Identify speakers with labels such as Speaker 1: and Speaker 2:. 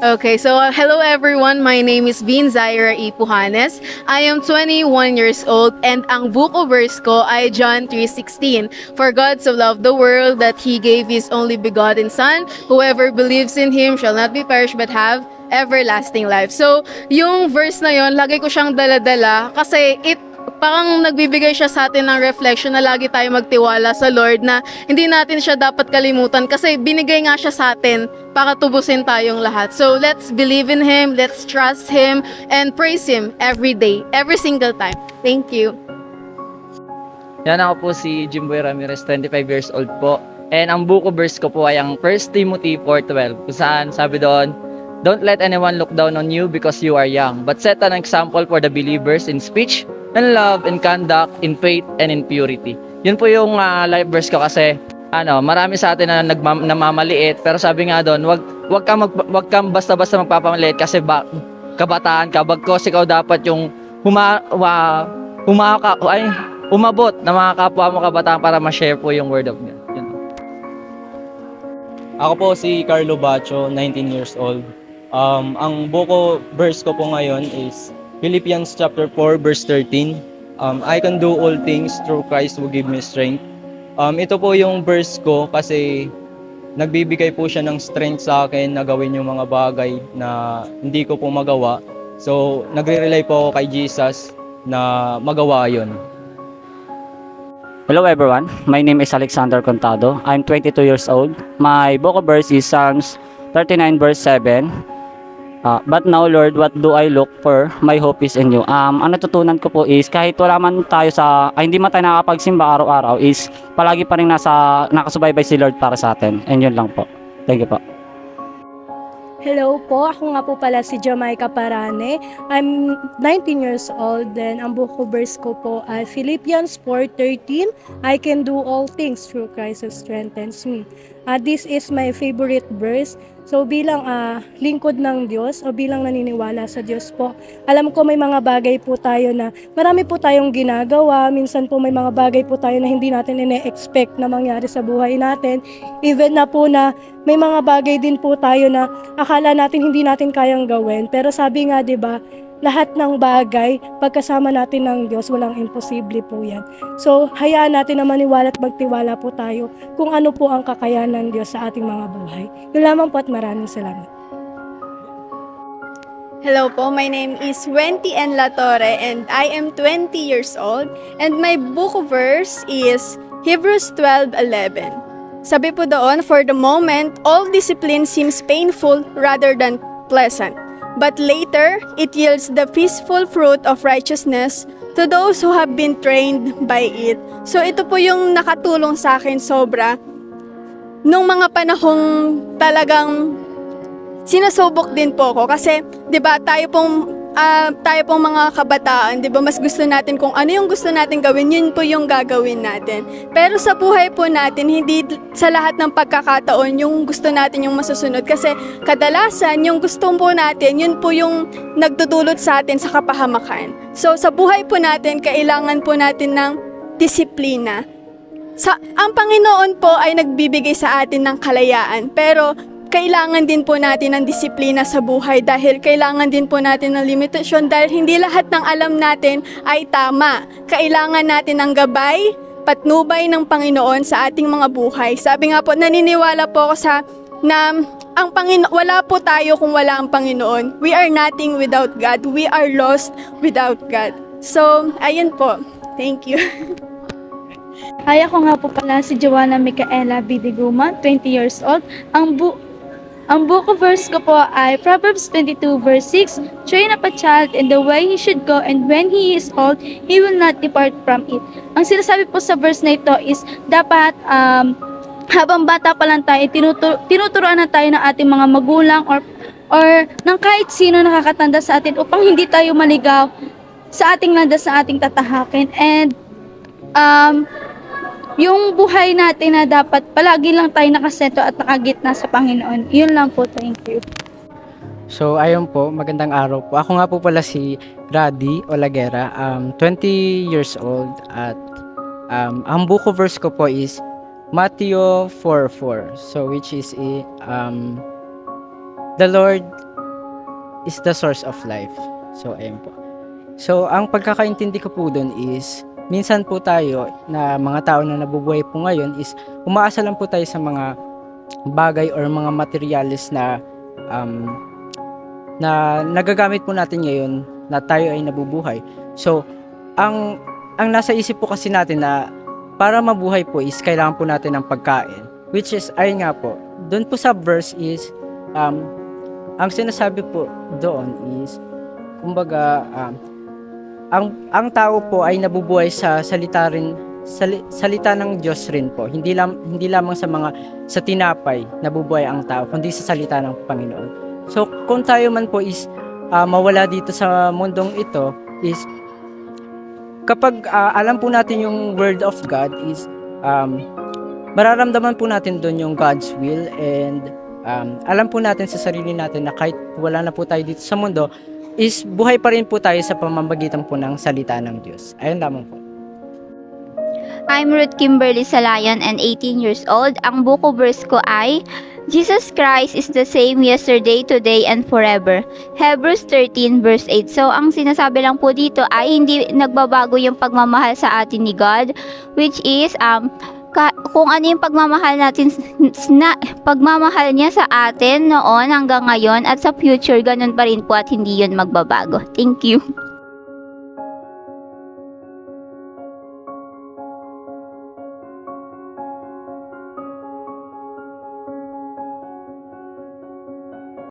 Speaker 1: Okay, so hello everyone. My name is Bean Zaira E. Pujanes. I am 21 years old and ang buko verse ko ay John 3:16. For God so loved the world that He gave His only begotten Son. Whoever believes in Him shall not be perished but have everlasting life. So, yung verse na yon, lagi ko siyang dala-dala kasi parang nagbibigay siya sa atin ng reflection na lagi tayo magtiwala sa Lord na hindi natin siya dapat kalimutan kasi binigay nga siya sa atin para tubusin tayong lahat. So let's believe in Him, let's trust Him, and praise Him every day, every single time. Thank you.
Speaker 2: Yan, ako po si Jimboy Ramirez, 25 years old po. And ang buko verse ko po ay ang 1 Timothy 4:12 kung saan sabi doon, "Don't let anyone look down on you because you are young, but set an example for the believers in speech, in love, in conduct, in faith, and in purity." Yun po yung life verse ko kasi marami sa atin na namamaliit pero sabi nga doon, wag kang basta-basta magpapamaliit kasi kabataan ka, bagkos ikaw dapat yung umabot na mga kapwa mo kabataan para ma-share po yung word of God. Yun.
Speaker 3: Ako po si Carlo Bacho, 19 years old. Ang buko verse ko po ngayon is Philippians chapter 4 verse 13. I can do all things through Christ who give me strength. Ito po yung verse ko kasi nagbibigay po siya ng strength sa akin na gawin yung mga bagay na hindi ko po magawa. So, nagre-rely po ako kay Jesus na magawa yon.
Speaker 4: Hello everyone, my name is Alexander Contado. I'm 22 years old. My book of verse is Psalms 39 verse 7. But now Lord, what do I look for? My hope is in you. Ang natutunan ko po is kahit wala man tayo hindi man tayo nakakapagsimba araw-araw is palagi pa rin nakasubaybay si Lord para sa atin. And yun lang po. Thank you po.
Speaker 5: Hello po, ako nga po pala si Jamaica Parane. I'm 19 years old and ang buko verse ko po ay Philippians 4:13. I can do all things through Christ who strengthens me. This is my favorite verse. So bilang lingkod ng Diyos o bilang naniniwala sa Diyos po, alam ko may mga bagay po tayo na marami po tayong ginagawa. Minsan po may mga bagay po tayo na hindi natin ine-expect na mangyari sa buhay natin. Even na po na may mga bagay din po tayo na akala natin hindi natin kayang gawin. Pero sabi nga 'di ba, lahat ng bagay, pagkasama natin ng Diyos, walang imposible po yan. So, hayaan natin na maniwala at magtiwala po tayo kung ano po ang kakayanan ng Diyos sa ating mga buhay. Yun lamang po at maraming salamat.
Speaker 6: Hello po, my name is Wenty N. Latorre and I am 20 years old and my book verse is Hebrews 12:11. Sabi po doon, for the moment, all discipline seems painful rather than pleasant. But later, it yields the peaceful fruit of righteousness to those who have been trained by it. So ito po yung nakatulong sa akin sobra. Nung mga panahong talagang sinasubok din po ako kasi 'di ba tayo pong mga kabataan, 'di ba mas gusto natin kung ano yung gusto natin gawin, yun po yung gagawin natin. Pero sa buhay po natin, hindi sa lahat ng pagkakataon yung gusto natin yung masusunod kasi kadalasan yung gusto po natin, yun po yung nagdudulot sa atin sa kapahamakan. So sa buhay po natin, kailangan po natin ng disiplina. Ang Panginoon po ay nagbibigay sa atin ng kalayaan, pero kailangan din po natin ng disiplina sa buhay dahil kailangan din po natin ng limitasyon dahil hindi lahat ng alam natin ay tama. Kailangan natin ng gabay, patnubay ng Panginoon sa ating mga buhay. Sabi nga po, naniniwala po ako ang Panginoon, wala po tayo kung wala ang Panginoon. We are nothing without God. We are lost without God. So, ayun po. Thank you.
Speaker 7: Ay, ako nga po pala si Joanna Micaela Bidiguma, 20 years old. Ang book of verse ko po ay Proverbs 22 verse 6, "Train up a child in the way he should go, and when he is old, he will not depart from it." Ang sinasabi po sa verse na ito is dapat habang bata pa lang tayo, tinuturuan na tayo ng ating mga magulang or ng kahit sino nakakatanda sa atin upang hindi tayo maligaw sa ating landas, sa ating tatahakin. And yung buhay natin na dapat palagi lang tayo nakasentro at nakagitna sa Panginoon. Yun lang po, thank you.
Speaker 8: So ayun po, magandang araw po. Ako nga po pala si Radi Olagera, 20 years old at ang book of verse ko po is Matthew 4:4. So which is the Lord is the source of life. So, ayun po. So, ang pagkakaintindi ko po doon is, minsan po tayo na mga tao na nabubuhay po ngayon is umaasa lang po tayo sa mga bagay or mga materialis na nagagamit po natin ngayon na tayo ay nabubuhay. So, ang nasa isip po kasi natin na para mabuhay po is kailangan po natin ng pagkain. Which is, ayun nga po, doon po sa verse is, ang sinasabi po doon is, kumbaga, ang tao po ay nabubuhay sa salita ng Diyos rin po. Hindi lamang sa tinapay nabubuhay ang tao, kundi sa salita ng Panginoon. So, kung tayo man po is mawala dito sa mundong ito, is kapag alam po natin yung Word of God is mararamdaman po natin doon yung God's will, and alam po natin sa sarili natin na kahit wala na po tayo dito sa mundo, is buhay pa rin po tayo sa pamamagitan po ng salita ng Diyos. Ayun lamang po.
Speaker 9: I'm Ruth Kimberly Salayon and 18 years old. Ang buko verse ko ay, Jesus Christ is the same yesterday, today, and forever. Hebrews 13 verse 8. So, ang sinasabi lang po dito ay hindi nagbabago yung pagmamahal sa atin ni God, which is, kung ano yung pagmamahal niya sa atin noon hanggang ngayon at sa future, ganun pa rin po at hindi yun magbabago. Thank you.